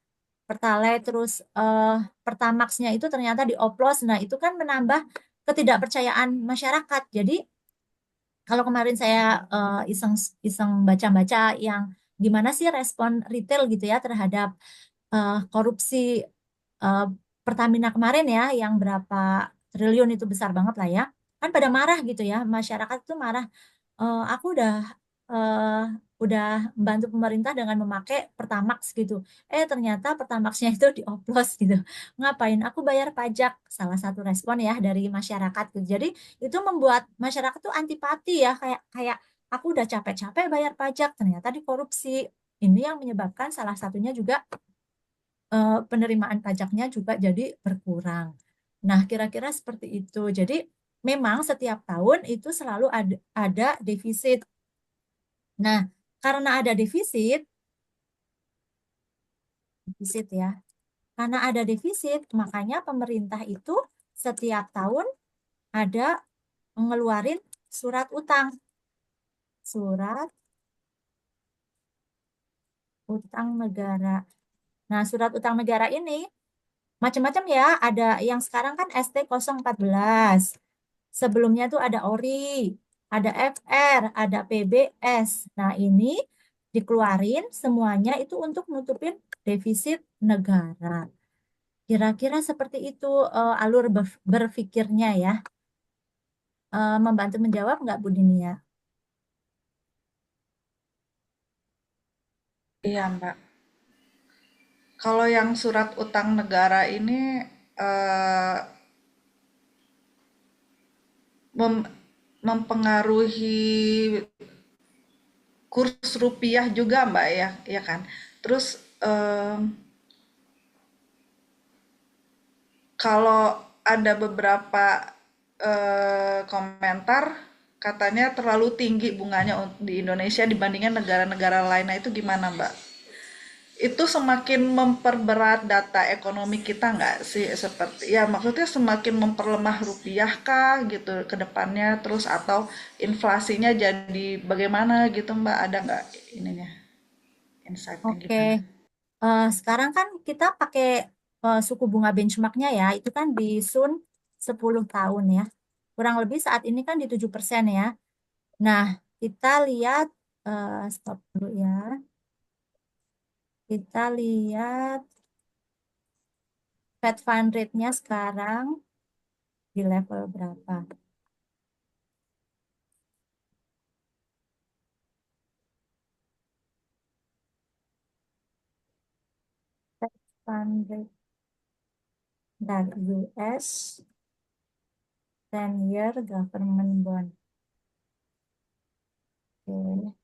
Pertalite terus Pertamax-nya itu ternyata dioplos. Nah, itu kan menambah ketidakpercayaan masyarakat. Jadi kalau kemarin saya iseng iseng baca-baca yang gimana sih respon retail gitu ya terhadap korupsi eh, Pertamina kemarin ya yang berapa triliun itu besar banget lah ya. Kan pada marah gitu ya, masyarakat itu marah. Aku udah eh, udah membantu pemerintah dengan memakai Pertamax gitu. Ternyata Pertamaxnya itu dioplos gitu. Ngapain aku bayar pajak? Salah satu respon ya dari masyarakat gitu. Jadi itu membuat masyarakat tuh antipati ya, kayak kayak aku udah capek-capek bayar pajak, ternyata dikorupsi. Ini yang menyebabkan salah satunya juga penerimaan pajaknya juga jadi berkurang. Nah, kira-kira seperti itu. Jadi memang setiap tahun itu selalu ada defisit. Nah, karena ada defisit ya. Karena ada defisit, makanya pemerintah itu setiap tahun ada mengeluarin surat utang. Surat utang negara. Nah, surat utang negara ini macam-macam ya. Ada yang sekarang kan ST014. Sebelumnya tuh ada ORI, ada FR, ada PBS. Nah, ini dikeluarin semuanya itu untuk nutupin defisit negara. Kira-kira seperti itu alur berpikirnya ya. Membantu menjawab nggak Bu Dinia? Iya, Mbak. Kalau yang surat utang negara ini eh, mem- mempengaruhi kurs rupiah juga, Mbak ya, ya kan? Terus kalau ada beberapa komentar katanya terlalu tinggi bunganya di Indonesia dibandingkan negara-negara lain. Nah, itu gimana, Mbak? Itu semakin memperberat data ekonomi kita nggak sih? Seperti ya maksudnya semakin memperlemah rupiah kah gitu ke depannya terus atau inflasinya jadi bagaimana gitu, Mbak? Ada nggak ininya insight-nya Oke, gimana? sekarang kan kita pakai suku bunga benchmarknya ya, itu kan di Sun 10 tahun ya. Kurang lebih saat ini kan di 7% ya. Nah, kita lihat, stop dulu ya. Kita lihat Fed Fund Rate-nya sekarang di level berapa. Fed Fund Rate dan US 10-year government bond. Oke.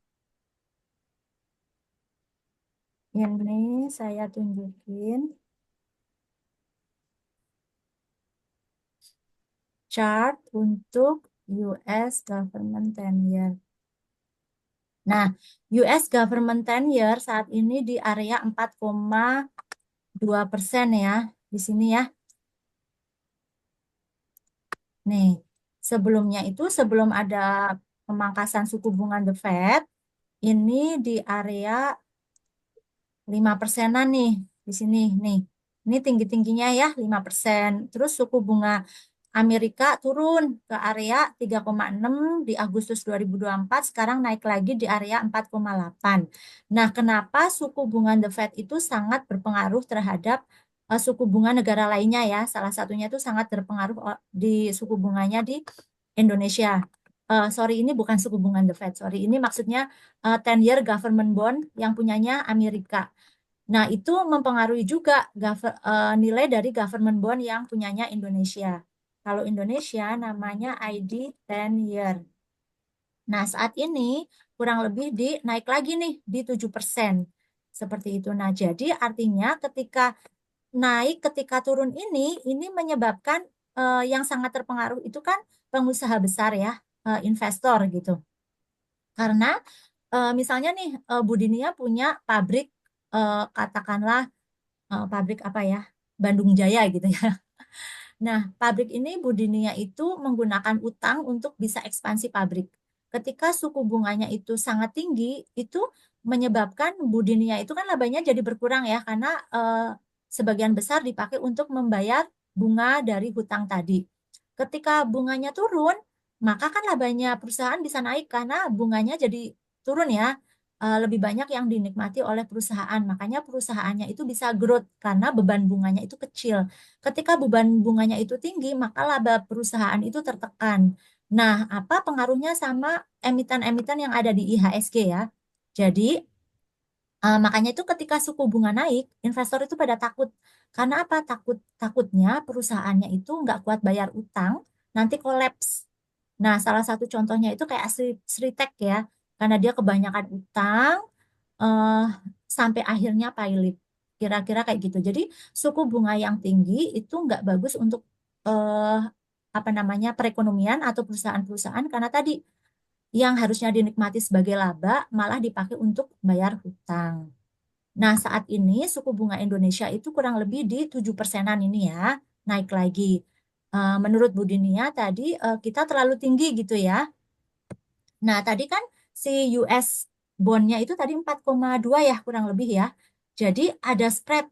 Ini saya tunjukin chart untuk US government 10-year. Nah, US government 10-year saat ini di area 4,2% ya. Di sini ya. Nih, sebelumnya itu sebelum ada pemangkasan suku bunga The Fed, ini di area 5%-an nih di sini nih. Ini tinggi-tingginya ya 5%. Terus suku bunga Amerika turun ke area 3,6 di Agustus 2024, sekarang naik lagi di area 4,8. Nah, kenapa suku bunga The Fed itu sangat berpengaruh terhadap suku bunga negara lainnya ya? Salah satunya itu sangat berpengaruh di suku bunganya di Indonesia. Sorry, ini bukan suku bunga The Fed, sorry. Ini maksudnya 10-year government bond yang punyanya Amerika. Nah, itu mempengaruhi juga nilai dari government bond yang punyanya Indonesia. Kalau Indonesia namanya ID 10 year. Nah, saat ini kurang lebih naik lagi nih di 7%. Seperti itu. Nah, jadi artinya ketika naik, ketika turun ini menyebabkan yang sangat terpengaruh itu kan pengusaha besar ya, investor gitu. Karena misalnya nih Bu Dinia punya pabrik, katakanlah pabrik apa ya, Bandung Jaya gitu ya. Nah, pabrik ini Bu Dinia itu menggunakan utang untuk bisa ekspansi pabrik. Ketika suku bunganya itu sangat tinggi, itu menyebabkan Bu Dinia itu kan labanya jadi berkurang ya, karena sebagian besar dipakai untuk membayar bunga dari hutang tadi. Ketika bunganya turun, maka kan labanya perusahaan bisa naik karena bunganya jadi turun ya. Lebih banyak yang dinikmati oleh perusahaan. Makanya perusahaannya itu bisa growth karena beban bunganya itu kecil. Ketika beban bunganya itu tinggi, maka laba perusahaan itu tertekan. Nah, apa pengaruhnya sama emiten-emiten yang ada di IHSG ya? Jadi makanya itu ketika suku bunga naik, investor itu pada takut. Karena apa? Takutnya perusahaannya itu nggak kuat bayar utang, nanti kolaps. Nah, salah satu contohnya itu kayak Sritek ya, karena dia kebanyakan utang, eh, sampai akhirnya pilot. Kira-kira kayak gitu. Jadi suku bunga yang tinggi itu nggak bagus untuk eh, apa namanya perekonomian atau perusahaan-perusahaan karena tadi yang harusnya dinikmati sebagai laba malah dipakai untuk bayar hutang. Nah, saat ini suku bunga Indonesia itu kurang lebih di 7%-an ini ya, naik lagi. Menurut Bu Dinia tadi kita terlalu tinggi gitu ya. Nah, tadi kan si US bond-nya itu tadi 4,2 ya kurang lebih ya. Jadi ada spread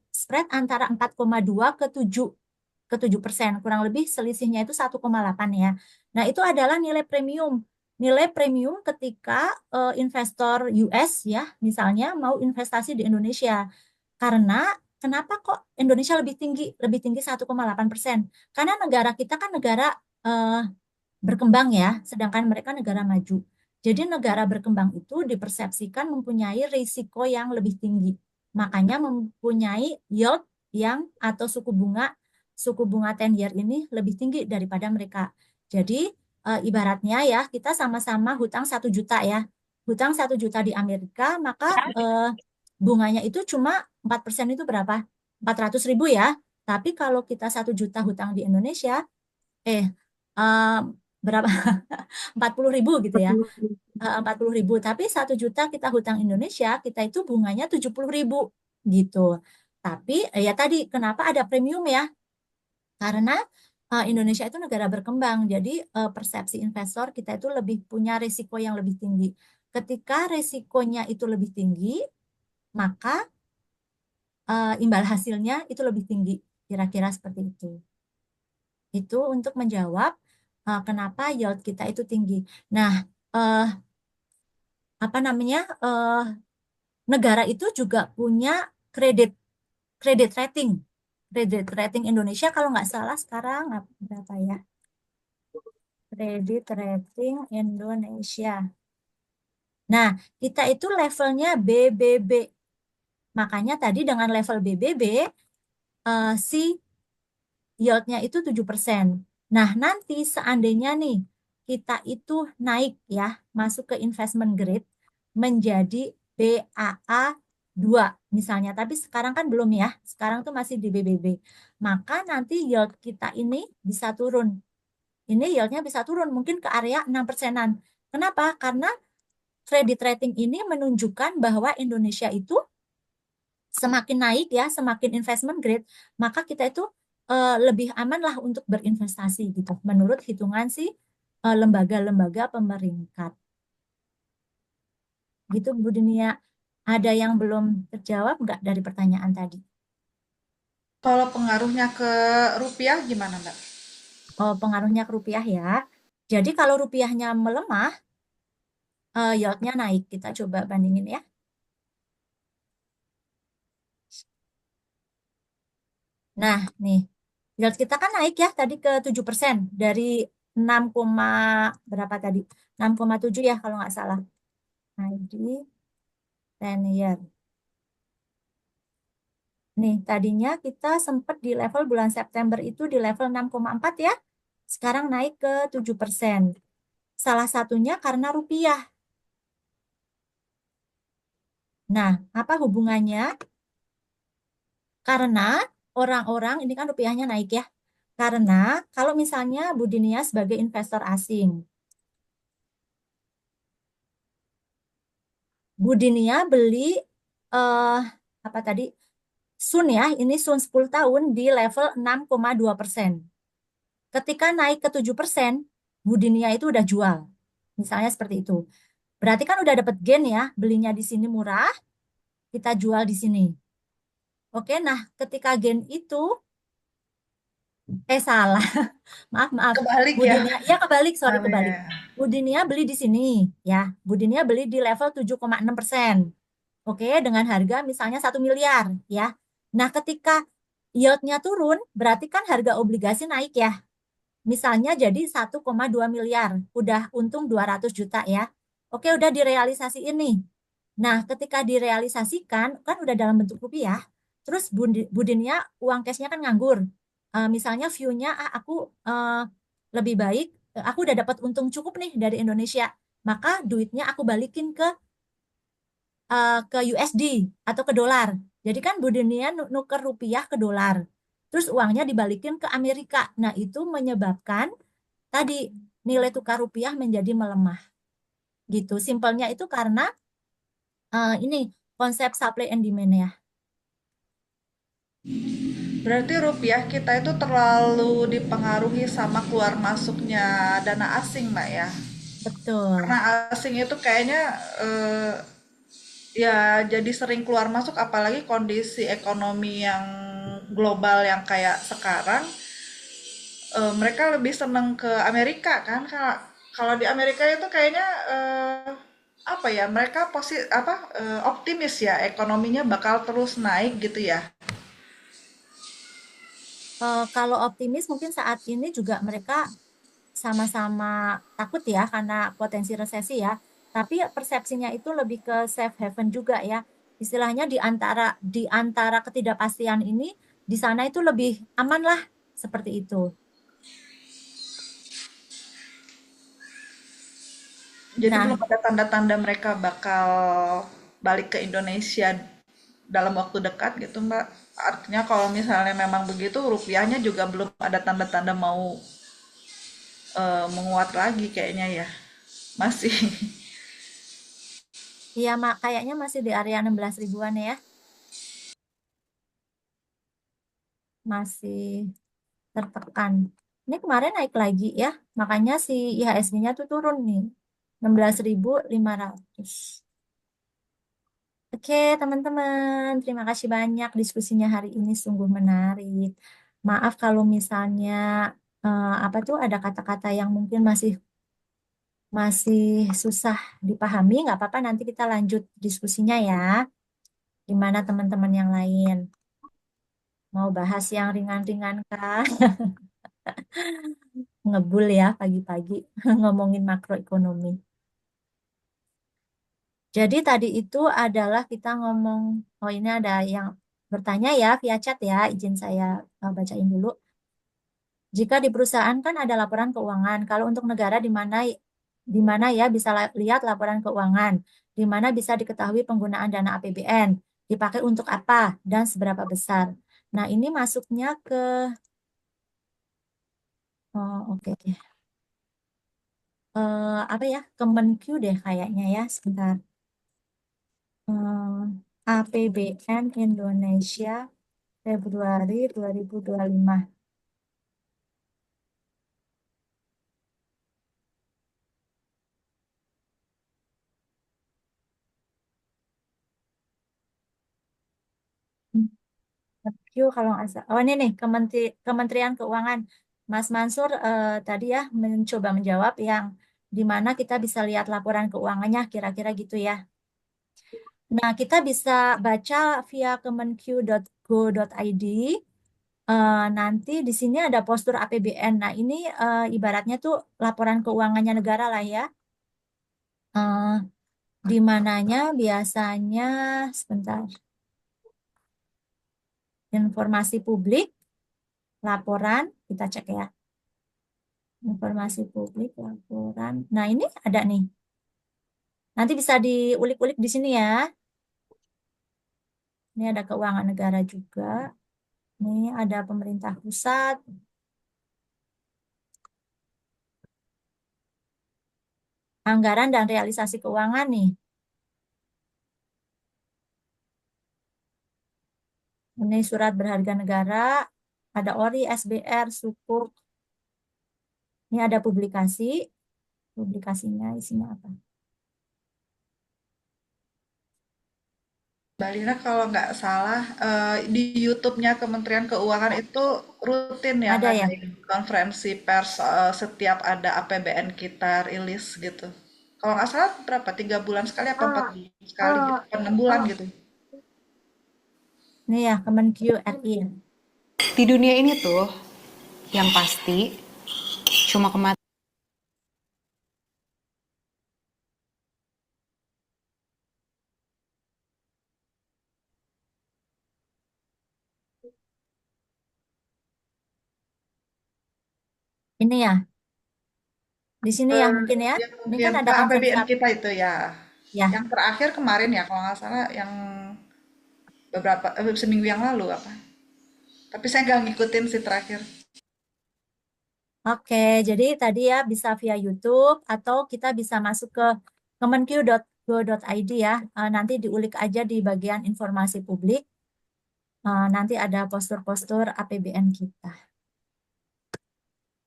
antara 4,2 ke 7%. Kurang lebih selisihnya itu 1,8 ya. Nah, itu adalah nilai premium. Nilai premium ketika investor US ya, misalnya mau investasi di Indonesia. Karena kenapa kok Indonesia lebih tinggi 1,8%? Karena negara kita kan negara eh, berkembang ya, sedangkan mereka negara maju. Jadi negara berkembang itu dipersepsikan mempunyai risiko yang lebih tinggi. Makanya mempunyai yield yang atau suku bunga 10 year ini lebih tinggi daripada mereka. Jadi ibaratnya ya kita sama-sama hutang 1 juta ya. Hutang 1 juta di Amerika, maka bunganya itu cuma 4% itu berapa? 400.000 ya. Tapi kalau kita 1 juta hutang di Indonesia, eh eh, berapa 40.000 gitu ya 40.000 tapi 1 juta kita hutang Indonesia kita itu bunganya 70.000 gitu tapi ya tadi kenapa ada premium ya karena Indonesia itu negara berkembang jadi persepsi investor kita itu lebih punya risiko yang lebih tinggi ketika risikonya itu lebih tinggi maka imbal hasilnya itu lebih tinggi kira-kira seperti itu untuk menjawab kenapa yield kita itu tinggi. Nah, eh, apa namanya? Negara itu juga punya kredit kredit rating. Kredit rating Indonesia kalau nggak salah sekarang berapa ya? Kredit rating Indonesia. Nah, kita itu levelnya BBB. Makanya tadi dengan level BBB si yieldnya itu 7%. Nah, nanti seandainya nih kita itu naik ya, masuk ke investment grade menjadi BAA 2 misalnya, tapi sekarang kan belum ya, sekarang tuh masih di BBB. Maka nanti yield kita ini bisa turun. Ini yieldnya bisa turun mungkin ke area 6%-an. Kenapa? Karena credit rating ini menunjukkan bahwa Indonesia itu semakin naik ya, semakin investment grade, maka kita itu lebih aman lah untuk berinvestasi gitu, menurut hitungan si lembaga-lembaga pemeringkat. Gitu Bu Dinia. Ada yang belum terjawab nggak dari pertanyaan tadi? Kalau pengaruhnya ke rupiah gimana, Mbak? Oh, pengaruhnya ke rupiah ya. Jadi kalau rupiahnya melemah, yieldnya naik. Kita coba bandingin ya. Nah, nih, yield kita kan naik ya tadi ke 7% dari 6, berapa tadi? 6,7 ya kalau nggak salah. Naik di 10 year. Nih, tadinya kita sempat di level bulan September itu di level 6,4 ya. Sekarang naik ke 7%. Salah satunya karena rupiah. Nah, apa hubungannya? Karena orang-orang, ini kan rupiahnya naik ya. Karena kalau misalnya Bu Dinia sebagai investor asing, Bu Dinia beli eh apa tadi? Sun ya, ini Sun 10 tahun di level 6,2%. Ketika naik ke 7%, Bu Dinia itu udah jual. Misalnya seperti itu. Berarti kan udah dapat gain ya, belinya di sini murah, kita jual di sini. Oke, nah ketika gain itu, salah, maaf, Kebalik Bu ya. Dinia, ya kebalik, sorry Oh, kebalik. ya. Bu Dinia beli di sini, ya. Bu Dinia beli di level 7,6%. Oke, dengan harga misalnya 1 miliar, ya. Nah, ketika yieldnya turun, berarti kan harga obligasi naik ya. Misalnya jadi 1,2 miliar, udah untung 200 juta ya. Oke, udah direalisasi ini. Nah, ketika direalisasikan, kan udah dalam bentuk rupiah, terus Budinnya uang cashnya kan nganggur. Misalnya view-nya, aku lebih baik, aku udah dapat untung cukup nih dari Indonesia, maka duitnya aku balikin ke USD atau ke dolar. Jadi kan Budinnya nuker rupiah ke dolar, terus uangnya dibalikin ke Amerika. Nah, itu menyebabkan tadi nilai tukar rupiah menjadi melemah. Gitu. Simpelnya itu karena ini konsep supply and demand ya. Berarti rupiah kita itu terlalu dipengaruhi sama keluar masuknya dana asing, Mbak ya. Betul. Karena asing itu kayaknya ya jadi sering keluar masuk, apalagi kondisi ekonomi yang global yang kayak sekarang. Mereka lebih seneng ke Amerika kan. Kalau di Amerika itu kayaknya apa ya, mereka optimis ya, ekonominya bakal terus naik gitu ya. Kalau optimis mungkin saat ini juga mereka sama-sama takut ya karena potensi resesi ya. Tapi persepsinya itu lebih ke safe haven juga ya. Istilahnya di antara ketidakpastian ini, di sana itu lebih aman lah seperti itu. Jadi Nah, belum ada tanda-tanda mereka bakal balik ke Indonesia dalam waktu dekat gitu, Mbak. Artinya kalau misalnya memang begitu, rupiahnya juga belum ada tanda-tanda mau menguat lagi kayaknya ya. Masih. iya kayaknya masih di area 16 ribuan ya. Masih tertekan. Ini kemarin naik lagi ya, makanya si IHSG-nya tuh turun nih, 16.500. Oke, teman-teman, terima kasih banyak diskusinya hari ini sungguh menarik. Maaf kalau misalnya apa tuh ada kata-kata yang mungkin masih masih susah dipahami, nggak apa-apa nanti kita lanjut diskusinya ya. Gimana teman-teman yang lain? Mau bahas yang ringan-ringan kah? Ngebul ya pagi-pagi ngomongin makroekonomi. Jadi tadi itu adalah kita ngomong, oh ini ada yang bertanya ya via chat ya, izin saya bacain dulu. Jika di perusahaan kan ada laporan keuangan, kalau untuk negara di mana ya bisa lihat laporan keuangan, di mana bisa diketahui penggunaan dana APBN, dipakai untuk apa dan seberapa besar. Nah ini masuknya ke, oh, oke. Apa ya, Kemenq deh kayaknya ya, sebentar. APBN Indonesia Februari 2025. Kemenq kalau nggak salah. Oh ini nih Kementerian Keuangan. Mas Mansur tadi ya mencoba menjawab yang di mana kita bisa lihat laporan keuangannya kira-kira gitu ya. Nah, kita bisa baca via kemenq.go.id. Nanti di sini ada postur APBN. Nah, ini ibaratnya tuh laporan keuangannya negara lah ya. Eh, di mananya biasanya sebentar. Informasi publik, laporan, kita cek ya. Informasi publik, laporan. Nah, ini ada nih. Nanti bisa diulik-ulik di sini ya. Ini ada keuangan negara juga. Ini ada pemerintah pusat. Anggaran dan realisasi keuangan nih. Ini surat berharga negara. Ada ORI, SBR, Sukuk. Ini ada publikasi. Publikasinya isinya apa? Mbak Lina kalau nggak salah di YouTube-nya Kementerian Keuangan itu rutin ya Ada ya? ngadain konferensi pers setiap ada APBN kita rilis gitu. Kalau nggak salah berapa? 3 bulan sekali apa 4 bulan sekali gitu? Apa 6 bulan gitu? Ini ya, Kemenq RI. Di dunia ini tuh yang pasti cuma kematian Ini ya, di sini ya mungkin ya. Yang Ini mungkin kan ada conference APBN up. kita itu ya. Ya, Yang terakhir kemarin ya kalau nggak salah yang beberapa seminggu yang lalu apa. Tapi saya nggak ngikutin sih terakhir. oke. Jadi tadi ya bisa via YouTube atau kita bisa masuk ke kemenq.go.id ya. Nanti diulik aja di bagian informasi publik. Nanti ada postur-postur APBN kita.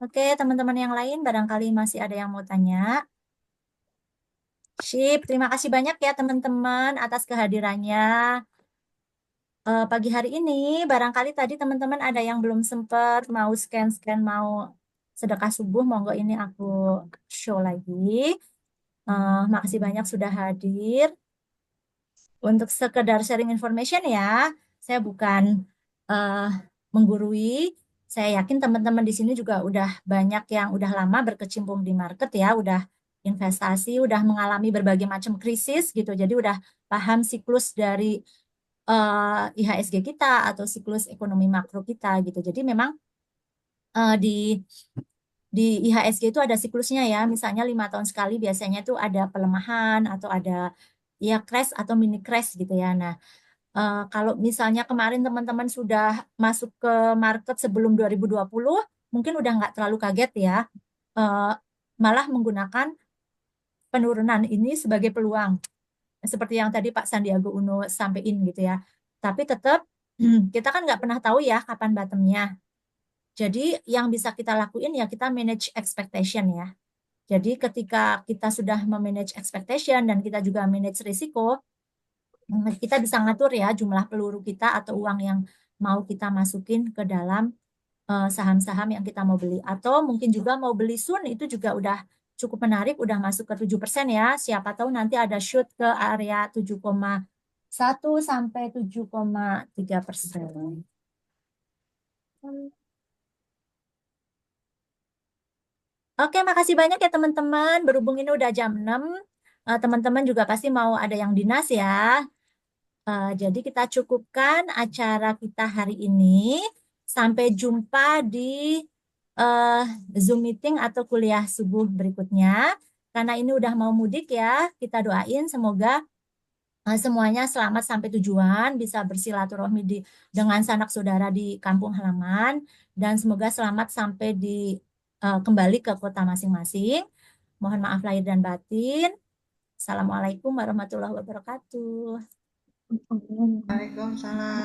Oke, teman-teman yang lain barangkali masih ada yang mau tanya. Sip, terima kasih banyak ya teman-teman atas kehadirannya. Pagi hari ini, barangkali tadi teman-teman ada yang belum sempat mau scan-scan, mau sedekah subuh, monggo ini aku show lagi. Makasih banyak sudah hadir. Untuk sekedar sharing information ya, saya bukan eh, menggurui. Saya yakin teman-teman di sini juga udah banyak yang udah lama berkecimpung di market ya, udah investasi, udah mengalami berbagai macam krisis gitu. Jadi udah paham siklus dari IHSG kita atau siklus ekonomi makro kita gitu. Jadi memang di IHSG itu ada siklusnya ya. Misalnya 5 tahun sekali biasanya itu ada pelemahan atau ada ya crash atau mini crash gitu ya. Nah, kalau misalnya kemarin teman-teman sudah masuk ke market sebelum 2020, mungkin udah nggak terlalu kaget ya. Eh, Malah menggunakan penurunan ini sebagai peluang. Seperti yang tadi Pak Sandiaga Uno sampaikan gitu ya. Tapi tetap kita kan nggak pernah tahu ya kapan bottomnya. Jadi yang bisa kita lakuin ya kita manage expectation ya. Jadi ketika kita sudah memanage expectation dan kita juga manage risiko, kita bisa ngatur ya jumlah peluru kita atau uang yang mau kita masukin ke dalam saham-saham yang kita mau beli. Atau mungkin juga mau beli Sun itu juga udah cukup menarik, udah masuk ke 7% ya. Siapa tahu nanti ada shoot ke area 7,1 sampai 7,3%. Oke, makasih banyak ya teman-teman. Berhubung ini udah jam 6, teman-teman juga pasti mau ada yang dinas ya. Jadi kita cukupkan acara kita hari ini. Sampai jumpa di eh, Zoom meeting atau kuliah subuh berikutnya. Karena ini udah mau mudik ya, kita doain semoga semuanya selamat sampai tujuan, bisa bersilaturahmi dengan sanak saudara di kampung halaman, dan semoga selamat sampai kembali ke kota masing-masing. Mohon maaf lahir dan batin. Assalamualaikum warahmatullahi wabarakatuh. Waalaikumsalam.